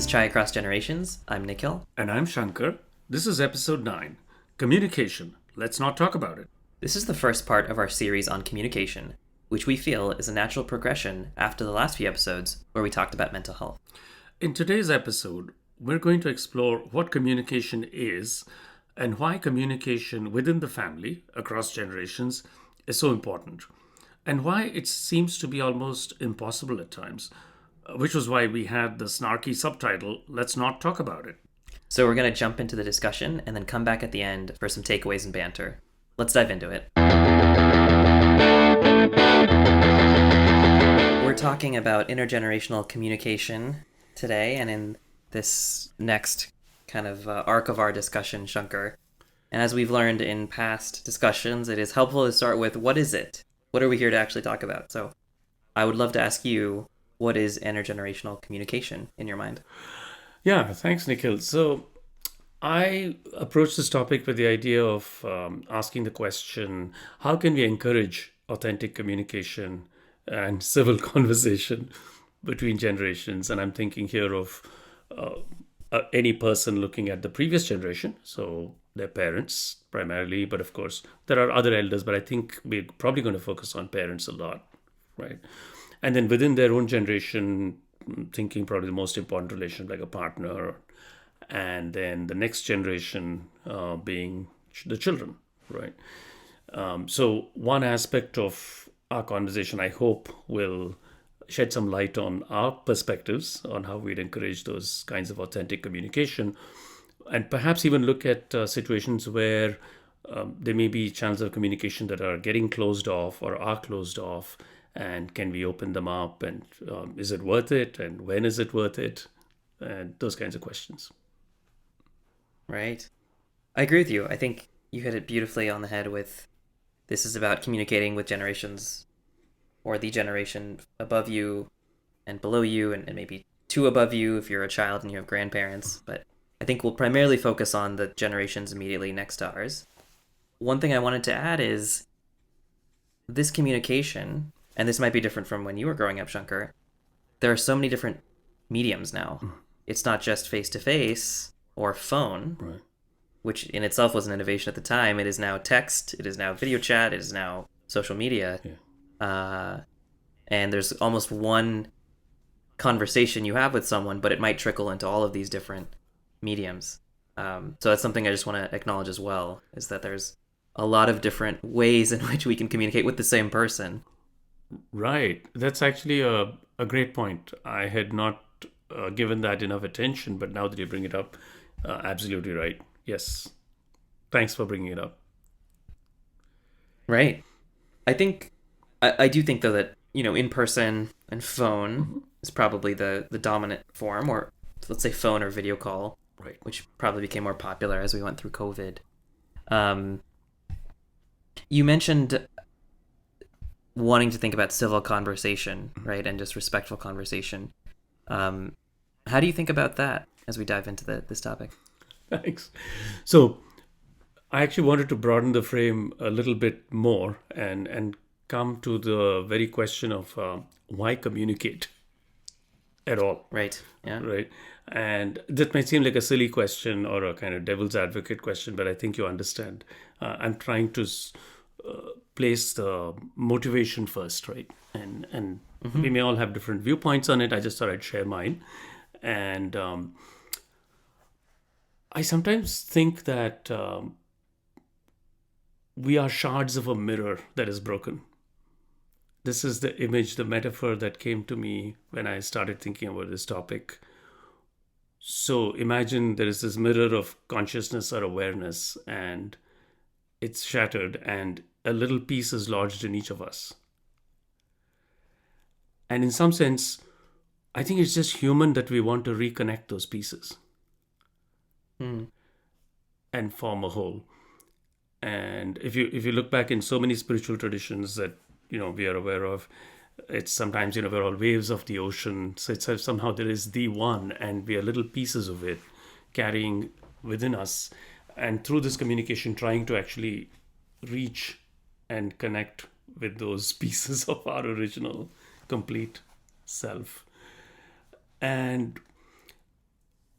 Chai Across Generations. I'm Nikhil. And I'm Shankar. This is episode 9 Communication. Let's not talk about it. This is the first part of our series on communication, which we feel is a natural progression after the last few episodes where we talked about mental health. In today's episode, we're going to explore what communication is and why communication within the family, across generations, is so important, and why it seems to be almost impossible at times, which was why we had the snarky subtitle, Let's Not Talk About It. So we're going to jump into the discussion and then come back at the end for some takeaways and banter. Let's dive into it. We're talking about intergenerational communication today, and in this next kind of arc of our discussion, Shankar. And as we've learned in past discussions, it is helpful to start with, what is it? What are we here to actually talk about? So I would love to ask you, what is intergenerational communication in your mind? Yeah, thanks, Nikhil. So I approached this topic with the idea of asking the question, how can we encourage authentic communication and civil conversation between generations? And I'm thinking here of any person looking at the previous generation, so their parents primarily, but of course there are other elders, but I think we're probably going to focus on parents a lot, right? And then within their own generation, thinking probably the most important relation like a partner, and then the next generation being the children, right? So one aspect of our conversation, I hope, will shed some light on our perspectives on how we'd encourage those kinds of authentic communication, and perhaps even look at situations where there may be channels of communication that are getting closed off or are closed off, and can we open them up, and is it worth it, and when is it worth it, and those kinds of questions. Right. I agree with you. I think you hit it beautifully on the head with, this is about communicating with generations, or the generation above you and below you, and maybe two above you if you're a child and you have grandparents. But I think we'll primarily focus on the generations immediately next to ours. One thing I wanted to add is this communication, and this might be different from when you were growing up, Shankar, there are so many different mediums now. It's not just face-to-face or phone, Right. which in itself was an innovation at the time. It is now text, it is now video chat, it is now social media. Yeah. And there's almost one conversation you have with someone, but it might trickle into all of these different mediums. So that's something I just want to acknowledge as well, is that there's a lot of different ways in which we can communicate with the same person. Right. That's actually a great point. I had not given that enough attention, but now that you bring it up, absolutely right. Yes. Thanks for bringing it up. Right. I do think, though, that, in person and phone is probably the dominant form, or let's say phone or video call, Right. which probably became more popular as we went through COVID. You mentioned wanting to think about civil conversation, right, and just respectful conversation. How do you think about that as we dive into this topic? Thanks. So I actually wanted to broaden the frame a little bit more and come to the very question of why communicate at all. Right. Yeah. Right. And that might seem like a silly question or a kind of devil's advocate question, but I think you understand. I'm trying to place the motivation first, right? And we may all have different viewpoints on it. I just thought I'd share mine. And I sometimes think that we are shards of a mirror that is broken. This is the image, the metaphor that came to me when I started thinking about this topic. So imagine there is this mirror of consciousness or awareness, and it's shattered, and a little piece is lodged in each of us. And in some sense, I think it's just human that we want to reconnect those pieces and form a whole. And if you look back in so many spiritual traditions that we are aware of, it's sometimes we're all waves of the ocean. So it's somehow there is the one, and we are little pieces of it carrying within us. And through this communication, trying to actually reach and connect with those pieces of our original complete self. And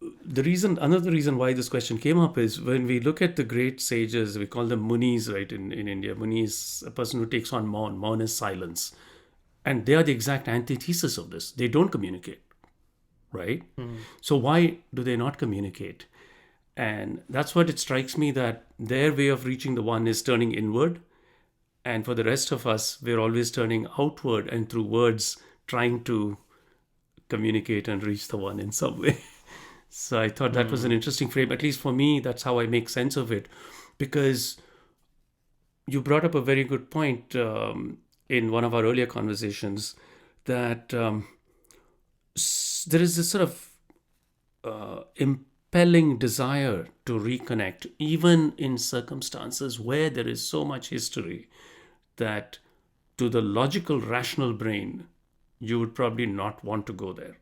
Another reason why this question came up is when we look at the great sages, we call them munis, right? In India, muni is a person who takes on maun. Maun is silence, and they are the exact antithesis of this. They don't communicate, right? Mm. So why do they not communicate? And that's what it strikes me, that their way of reaching the one is turning inward, and for the rest of us, we're always turning outward and through words trying to communicate and reach the one in some way. So I thought that was an Mm. interesting frame. At least for me, that's how I make sense of it. Because you brought up a very good point in one of our earlier conversations, that there is this sort of impelling desire to reconnect, even in circumstances where there is so much history that to the logical, rational brain, you would probably not want to go there.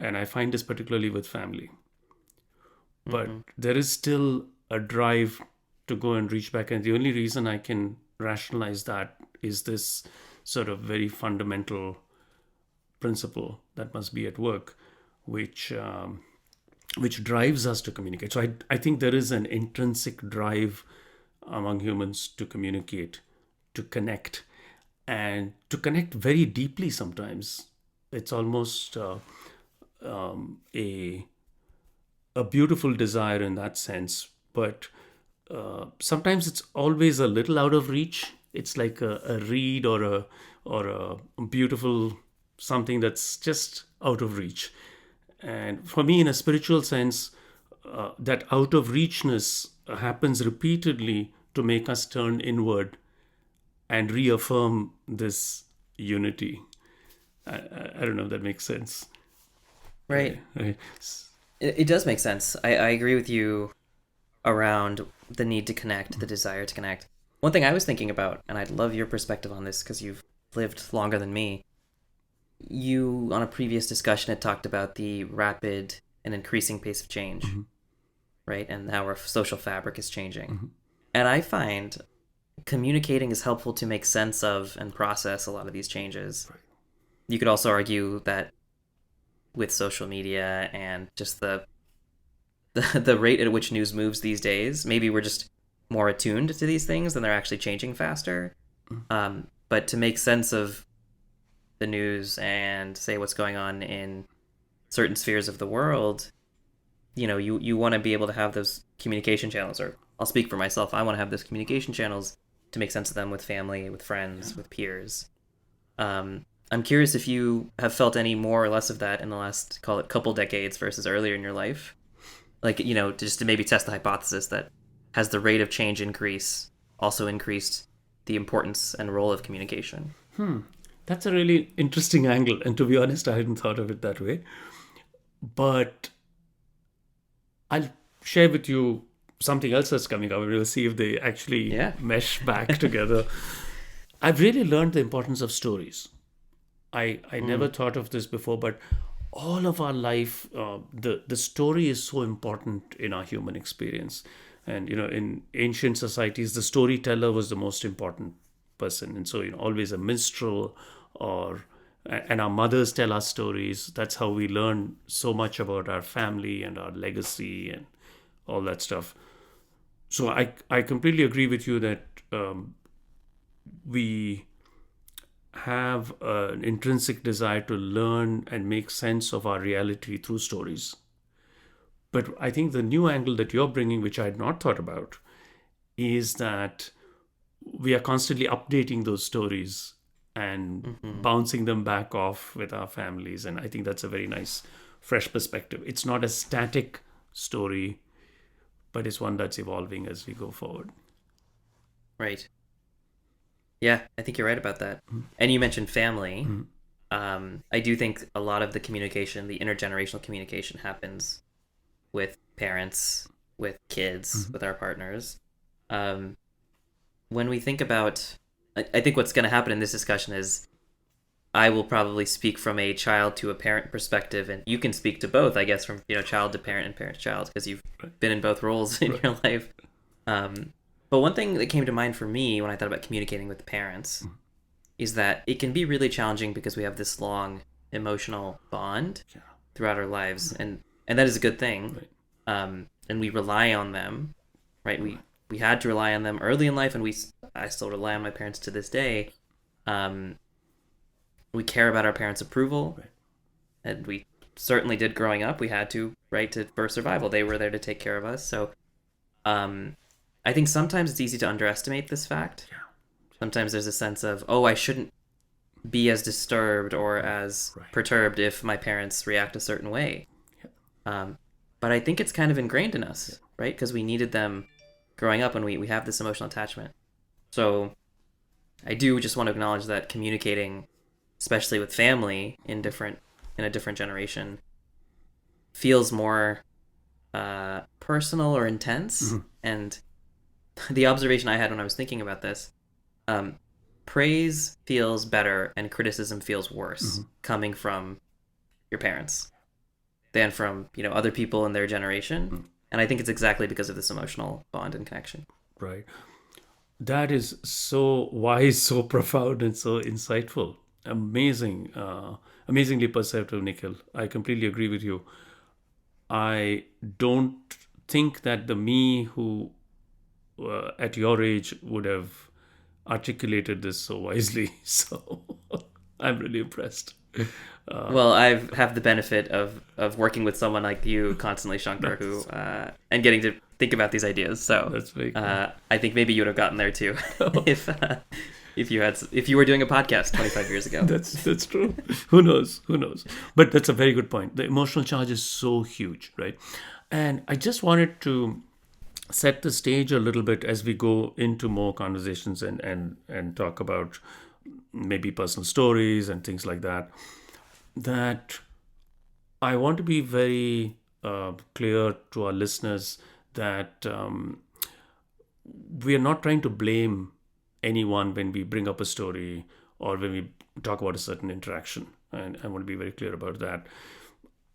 And I find this particularly with family. But Mm-hmm. there is still a drive to go and reach back. And the only reason I can rationalize that is this sort of very fundamental principle that must be at work, which which drives us to communicate. So I think there is an intrinsic drive among humans to communicate, to connect, and to connect very deeply sometimes. It's almost a beautiful desire in that sense, but sometimes it's always a little out of reach. It's like a reed or a beautiful something that's just out of reach. And for me, in a spiritual sense, that out of reachness happens repeatedly to make us turn inward and reaffirm this unity. I don't know if that makes sense. Right. Right. It does make sense. I agree with you around the need to connect, the desire to connect. One thing I was thinking about, and I'd love your perspective on this because you've lived longer than me. You, on a previous discussion, had talked about the rapid and increasing pace of change, Mm-hmm. right? And how our social fabric is changing. Mm-hmm. And I find communicating is helpful to make sense of and process a lot of these changes. Right. You could also argue that with social media and just the rate at which news moves these days, maybe we're just more attuned to these things and they're actually changing faster. But to make sense of the news and say what's going on in certain spheres of the world, you want to be able to have those communication channels. Or I'll speak for myself. I want to have those communication channels to make sense of them with family, with friends, with peers. I'm curious if you have felt any more or less of that in the last, call it, couple decades versus earlier in your life. Like, just to maybe test the hypothesis that has the rate of change increase also increased the importance and role of communication. That's a really interesting angle. And to be honest, I hadn't thought of it that way. But I'll share with you something else that's coming up. We'll see if they actually Yeah. mesh back together. I've really learned the importance of stories. I never Mm. thought of this before, but all of our life, the story is so important in our human experience. And in ancient societies, the storyteller was the most important person, and so always a minstrel, or and our mothers tell us stories. That's how we learn so much about our family and our legacy and all that stuff. So I completely agree with you that we have an intrinsic desire to learn and make sense of our reality through stories. But I think the new angle that you're bringing, which I had not thought about, is that we are constantly updating those stories and Hmm. bouncing them back off with our families. And I think that's a very nice, fresh perspective. It's not a static story, but it's one that's evolving as we go forward. Right. Yeah, I think you're right about that. And you mentioned family. Mm-hmm. I do think a lot of the communication, the intergenerational communication, happens with parents, with kids, Mm-hmm. with our partners. Um, when we think about, I think what's going to happen in this discussion is I will probably speak from a child to a parent perspective, and you can speak to both, I guess, from child to parent and parent to child, because you've Right. been in both roles in Right. your life. But one thing that came to mind for me when I thought about communicating with parents is that it can be really challenging because we have this long emotional bond Yeah. throughout our lives, and and that is a good thing. Right. And we rely on them, right? Right. We had to rely on them early in life, and I still rely on my parents to this day. Um, we care about our parents' approval, Right. and we certainly did growing up. We had to, right, to for survival. They were there to take care of us. So, um, I think sometimes it's easy to underestimate this fact. Yeah. Sometimes there's a sense of, oh, I shouldn't be as disturbed or Right. as Right. perturbed if my parents react a certain way. Yeah. Um, but I think it's kind of ingrained in Yeah. us, right? Because we needed them growing up, and we have this emotional attachment. So I do just want to acknowledge that communicating, especially with family in a different generation, feels more personal or intense. Mhm. And the observation I had when I was thinking about this, um, praise feels better and criticism feels worse Mhm. coming from your parents than from other people in their generation. Mm. And I think it's exactly because of this emotional bond and connection. Right. That is so wise, so profound, and so insightful. Amazing, amazingly perceptive, Nikhil. I completely agree with you. I don't think that the me who at your age would have articulated this so wisely. So I'm really impressed. Well, I have the benefit of working with someone like you constantly, Shankar, who That's and getting to think about these ideas. So that's very kind. I think maybe you would have gotten there too if you were doing a podcast 25 years ago. That's true. Who knows? Who knows? But that's a very good point. The emotional charge is so huge, right? And I just wanted to set the stage a little bit as we go into more conversations and talk about maybe personal stories and things like that. That I want to be very clear to our listeners that we are not trying to blame anyone when we bring up a story or when we talk about a certain interaction. And I want to be very clear about that.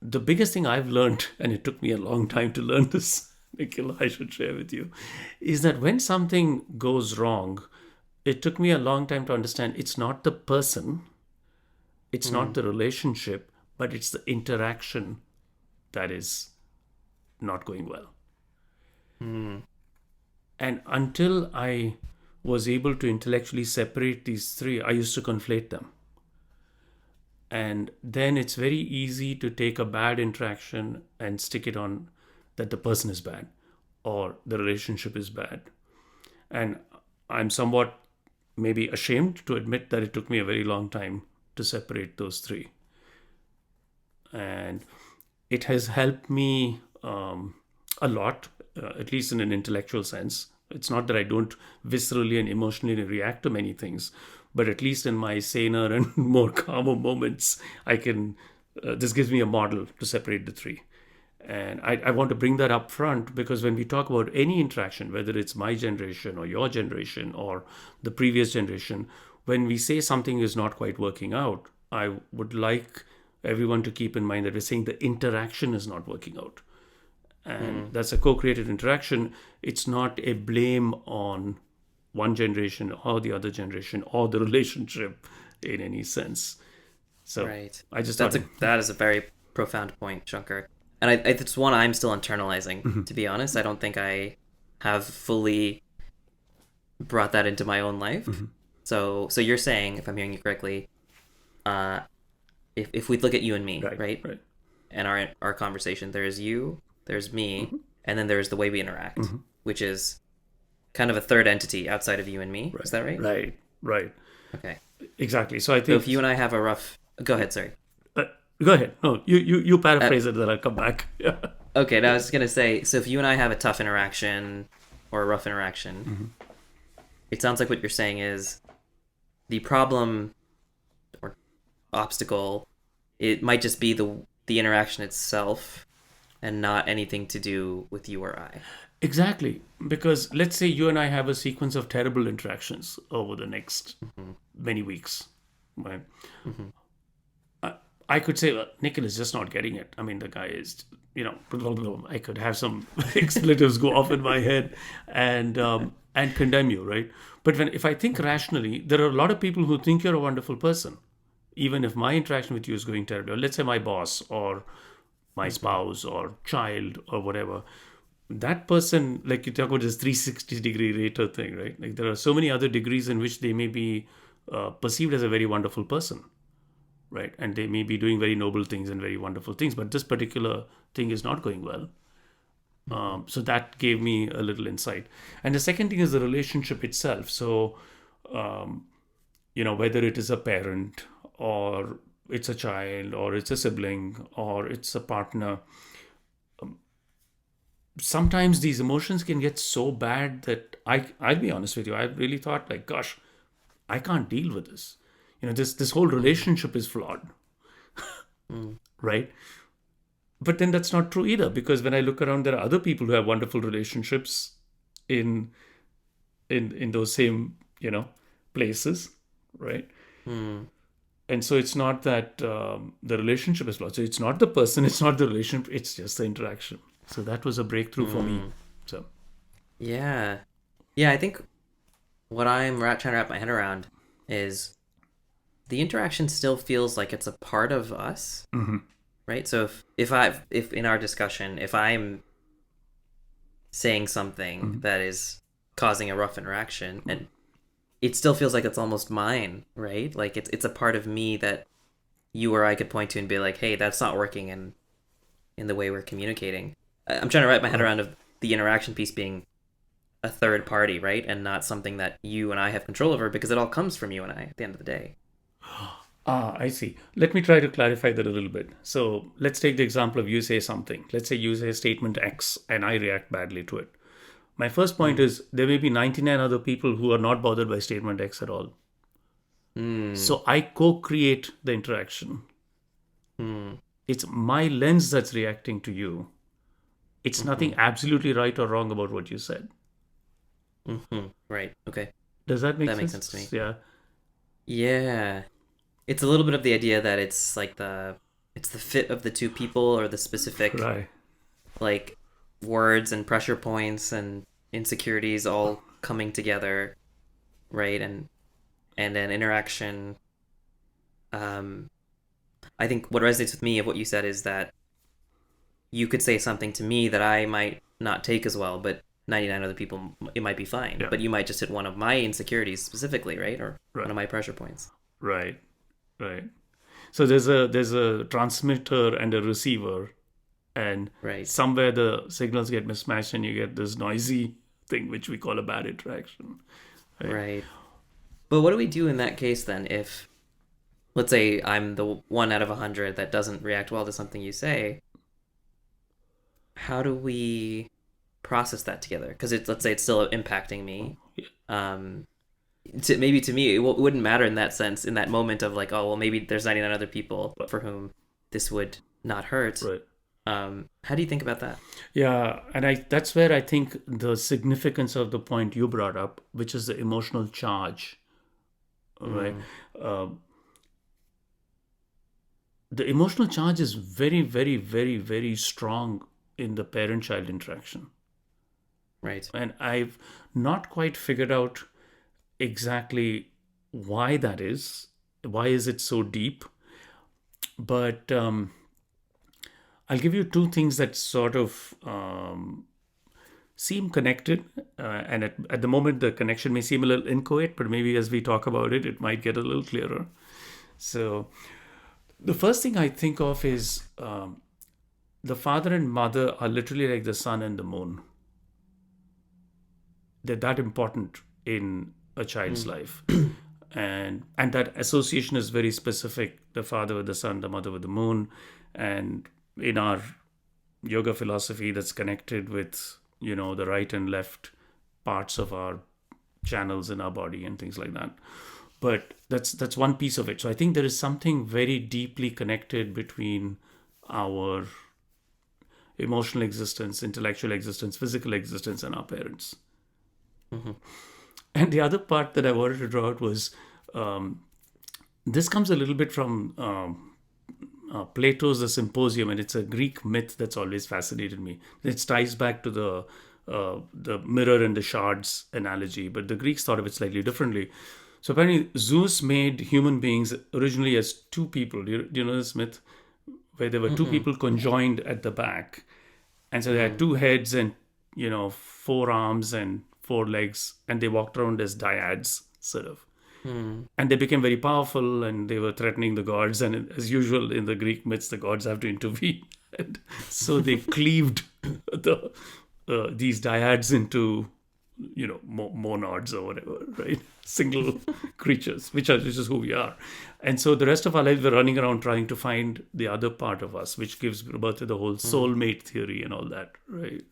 The biggest thing I've learned, and it took me a long time to learn this, Nikhil, I should share with you, is that when something goes wrong, it took me a long time to understand it's not the person, it's not Mm, the relationship, but it's the interaction that is not going well. mm, And until I was able to intellectually separate these three, I used to conflate them. And then it's very easy to take a bad interaction and stick it on that the person is bad or the relationship is bad. And I'm somewhat maybe ashamed to admit that it took me a very long time to separate those three. And it has helped me a lot, at least in an intellectual sense. It's not that I don't viscerally and emotionally react to many things, but at least in my saner and more calmer moments, I can. This gives me a model to separate the three. And I want to bring that up front because when we talk about any interaction, whether it's my generation or your generation or the previous generation, when we say something is not quite working out, I would like everyone to keep in mind that we're saying the interaction is not working out. And mm. that's a co created interaction. It's not a blame on one generation or the other generation or the relationship in any sense. So Right. I just thought, That is a very profound point, Shankar. And it's one I'm still internalizing, to be honest. I don't think I have fully brought that into my own life. So you're saying, if I'm hearing you correctly, uh, if we look at you and me, right, right, right. and our conversation, there's you, there's me, and then there's the way we interact, which is kind of a third entity outside of you and me. Is Right, that right? right, right. Okay. Exactly. So I So think. if you and I have a rough, go ahead. Sorry. Uh, Go ahead. No, you Uh, paraphrase it, then I'll come back. Yeah. okay. Now I was just gonna say, so if you and I have a tough interaction or a rough interaction, it sounds like what you're saying is the problem or obstacle. It might just be the interaction itself, and not anything to do with you or I. Exactly. Because let's say you and I have a sequence of terrible interactions over the next Mm-hmm. many weeks. Right? Mm-hmm. I could say, well, Nikhil is just not getting it. I mean, the guy is, I could have some expletives go off in my head and condemn you, right? But if I think rationally, there are a lot of people who think you're a wonderful person, even if my interaction with you is going terribly. Or let's say my boss or my Mm-hmm. spouse or child or whatever, that person, like you talk about this 360-degree rater thing, right? Like there are so many other degrees in which they may be perceived as a very wonderful person, right? And they may be doing very noble things and very wonderful things, but this particular thing is not going well. Mm-hmm. So that gave me a little insight. And the second thing is the relationship itself. So, whether it is a parent or it's a child or it's a sibling or it's a partner, sometimes these emotions can get so bad that I'll be honest with you, I really thought like, gosh, I can't deal with this. This whole Mm-hmm. relationship is flawed, Mm-hmm. right? But then that's not true either, because when I look around, there are other people who have wonderful relationships in in those same places, right? Mm-hmm. And so it's not that the relationship is flawed. So it's not the person, it's not the relationship, it's just the interaction. So that was a breakthrough for me. Mm-hmm. So Yeah. Yeah, I think what trying to wrap my head around is the interaction still feels like it's a part of us, right? So if in our discussion, if I'm saying something that is causing a rough interaction, and it still feels like it's almost mine, right? Like it's a part of me that you or I could point to and be like, "Hey, that's not working in the way we're communicating." I'm trying to wrap my head right. around of the interaction piece being a third party, right? And not something that you and I have control over because it all comes from you and I at the end of the day. I see. Let me try to clarify that a little bit. So let's take the example of you say something. Let's say you say statement X and I react badly to it. My first point Mm. is there may be 99 other people who are not bothered by statement X at all. Mm. So I co create the interaction. Mm. It's my lens that's reacting to you. It's Mm-hmm. nothing absolutely right or wrong about what you said. Mm-hmm. Right. Okay. Does that make That makes sense to sense? me. Yeah. Yeah. It's a little bit of the idea that it's the fit of the two people or the specific Right. like words and pressure points and insecurities all coming together, right? And an interaction. Um, I think what resonates with me of what you said is that you could say something to me that I might not take as well, but 99 other people it might be fine. Yeah. But you might just hit one of my insecurities specifically, right? Or one Right. of my pressure points. Right. Right. So there's a transmitter and a receiver, and Right. somewhere the signals get mismatched and you get this noisy thing which we call a bad interaction, right? Right. But what do we do in that case then if let's say I'm the one out of 100 that doesn't react well to something you say? How do we process that together? Because it's let's say it's still impacting me. Yeah, Um, maybe to me it wouldn't matter in that sense in that moment of like, oh well, maybe there's 99 other people but for whom this would not hurt. right. How do you think about that? Yeah, and I that's where I think the significance of the point you brought up, which is the emotional charge, right? Mm, um, the emotional charge is very, very, very, very strong in the parent child interaction, right. and I've not quite figured out exactly why that is. Why is it so deep? But I'll give you two things that sort of seem connected. And at the moment, the connection may seem a little inchoate, but maybe as we talk about it, it might get a little clearer. So, the first thing I think of is the father and mother are literally like the sun and the moon. They're that important in a child's Mm. life. And that association is very specific, the father with the sun, the mother with the moon. And in our yoga philosophy, that's connected with the right and left parts of our channels in our body and things like that. But that's one piece of it. So I think there is something very deeply connected between our emotional existence, intellectual existence, physical existence, and our parents. Hmm. And the other part that I wanted to draw out was this comes a little bit from Plato's The Symposium, and it's a Greek myth that's always fascinated me. It ties back to the mirror and the shards analogy, but the Greeks thought of it slightly differently. So apparently, Zeus made human beings originally as two people. Do you know this myth? where there were two Mm-hmm. people conjoined at the back. And so they had Mm. two heads and, 4 arms and 4 legs, and they walked around as dyads, sort of. Mm. And they became very powerful, and they were threatening the gods. And as usual in the Greek myths, the gods have to intervene. And so they cleaved these dyads into monads or whatever, right? Single creatures, which is who we are. And so the rest of our lives we're running around trying to find the other part of us, which gives birth to the whole Mm. soulmate theory and all that, right?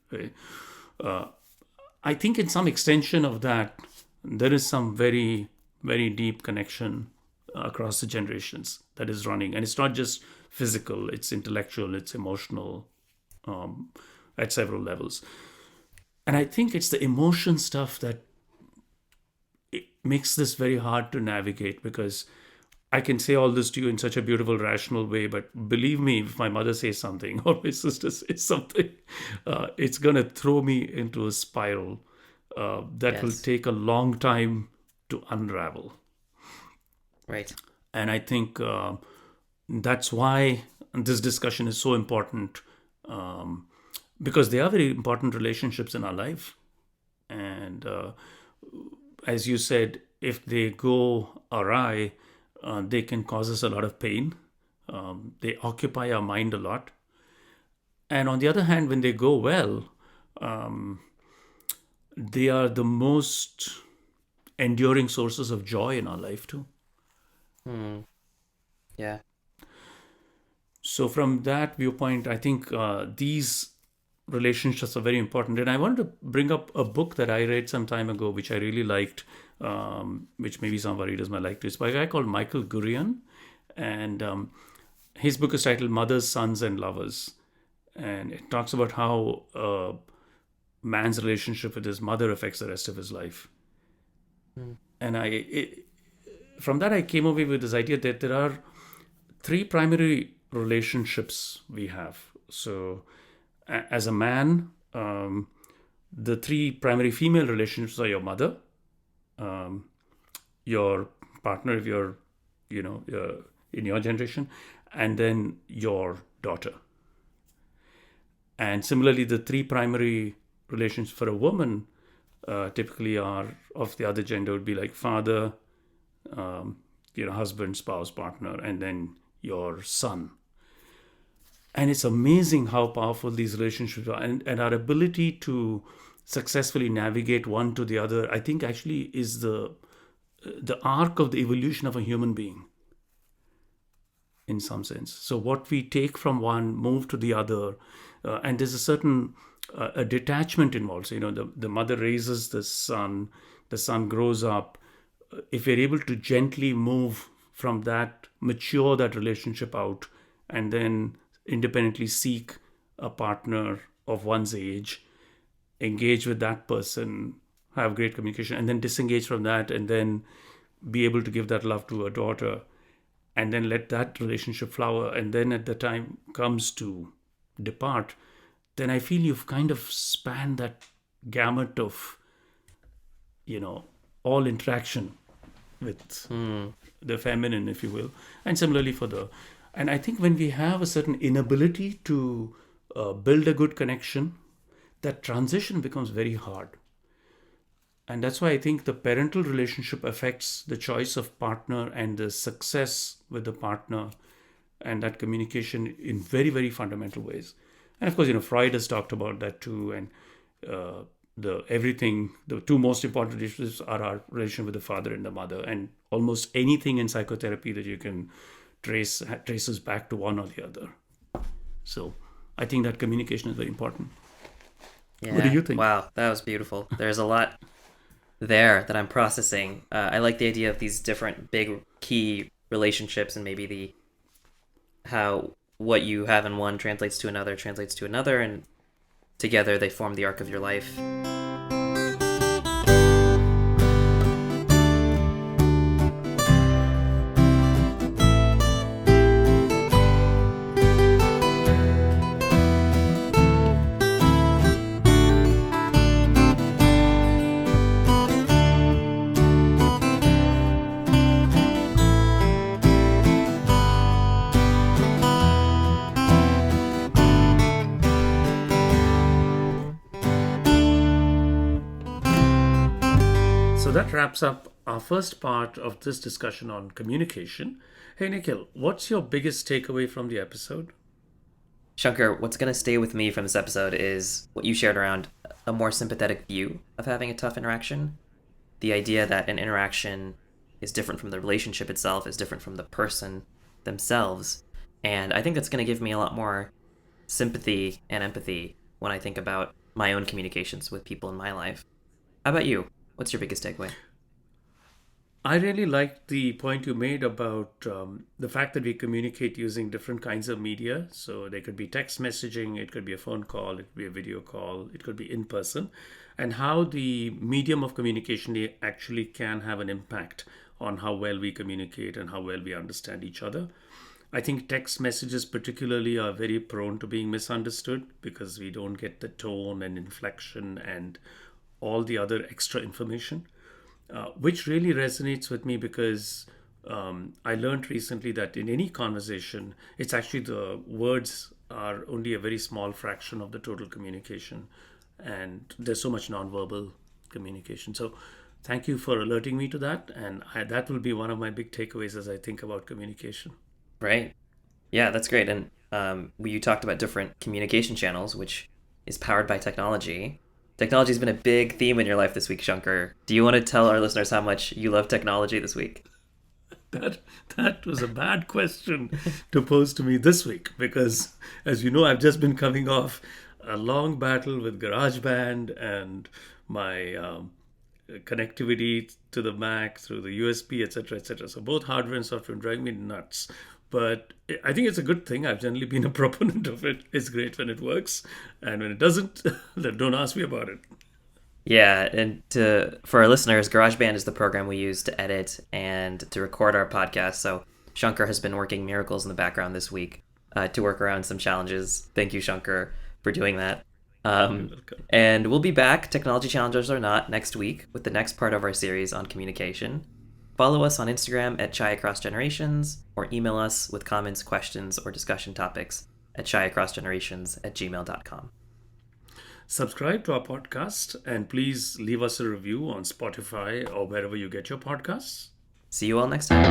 I think in some extension of that, there is some very, very deep connection across the generations that is running. And it's not just physical, it's intellectual, it's emotional, um, at several levels. And I think it's the emotion stuff that it makes this very hard to navigate, because I can say all this to you in such a beautiful, rational way, but believe me, if my mother says something or my sister says something, it's going to throw me into a spiral that will Yes. take a long time to unravel. Right. And I think that's why this discussion is so important, um, because they are very important relationships in our life. And as you said, if they go awry, they can cause us a lot of pain. They occupy our mind a lot. And on the other hand, when they go well, um, they are the most enduring sources of joy in our life too. Mm. Yeah. So from that viewpoint, I think these relationships are very important. And I wanted to bring up a book that I read some time ago, which I really liked, which maybe some of our readers might like to. It's by a guy called Michael Gurian. And his book is titled Mothers, Sons, and Lovers. And it talks about how a man's relationship with his mother affects the rest of his life. Mm. And from that, I came away with this idea that there are three primary relationships we have. So, as a man, the three primary female relationships are your mother, um, your partner, if you're, in your generation, and then your daughter. And similarly, the three primary relations for a woman typically are of the other gender would be like father, um, husband, spouse, partner, and then your son. And it's amazing how powerful these relationships are, and our ability to successfully navigate one to the other, I think, actually is the arc of the evolution of a human being in some sense. So what we take from one, move to the other, and there's a certain a detachment involved. So, the mother raises the son grows up. If we're able to gently move from that, mature that relationship out, and then independently seek a partner of one's age, engage with that person, have great communication, and then disengage from that, and then be able to give that love to a daughter, and then let that relationship flower. And then at the time comes to depart, then I feel you've kind of spanned that gamut of, all interaction with Mm. the feminine, if you will. And similarly and I think when we have a certain inability to build a good connection, that transition becomes very hard. And that's why I think the parental relationship affects the choice of partner and the success with the partner, and that communication in very, very fundamental ways. And of course, Freud has talked about that too. And the two most important relationships are our relation with the father and the mother. And almost anything in psychotherapy that you can traces back to one or the other. So I think that communication is very important. What do Yeah. you think? Wow. That was beautiful. There's a lot there that I'm processing. I like the idea of these different big key relationships, and maybe the how what you have in one translates to another, and together they form the arc of your life. that wraps up our first part of this discussion on communication. Hey, Nikhil, what's your biggest takeaway from the episode? Shankar, what's going to stay with me from this episode is what you shared around a more sympathetic view of having a tough interaction. The idea that an interaction is different from the relationship itself, is different from the person themselves. And I think that's going to give me a lot more sympathy and empathy when I think about my own communications with people in my life. How about you? What's your biggest takeaway? I really liked the point you made about the fact that we communicate using different kinds of media. So there could be text messaging, it could be a phone call, it could be a video call, it could be in person, and how the medium of communication actually can have an impact on how well we communicate and how well we understand each other. I think text messages, particularly, are very prone to being misunderstood because we don't get the tone and inflection and all the other extra information, which really resonates with me because I learned recently that in any conversation, it's actually the words are only a very small fraction of the total communication, and there's so much nonverbal communication. So, thank you for alerting me to that, and that will be one of my big takeaways as I think about communication. Right. Yeah, that's great. And you talked about different communication channels, which is powered by technology. Technology has been a big theme in your life this week, Shankar. Do you want to tell our listeners how much you love technology this week? That that was a bad question to pose to me this week because, as you know, I've just been coming off a long battle with GarageBand and my connectivity to the Mac through the USB, etc., etc. So both hardware and software drive me nuts. But I think it's a good thing. I've generally been a proponent of it. It's great when it works, and when it doesn't, then don't ask me about it. Yeah, and for our listeners, GarageBand is the program we use to edit and to record our podcast. So Shankar has been working miracles in the background this week to work around some challenges. Thank you, Shankar, for doing that. You're Um, welcome. and we'll be back, technology challengers or not, next week with the next part of our series on communication. Follow us on Instagram at Chai Across Generations or email us with comments, questions, or discussion topics at chaiacrossgenerations@gmail.com. Subscribe to our podcast and please leave us a review on Spotify or wherever you get your podcasts. See you all next time.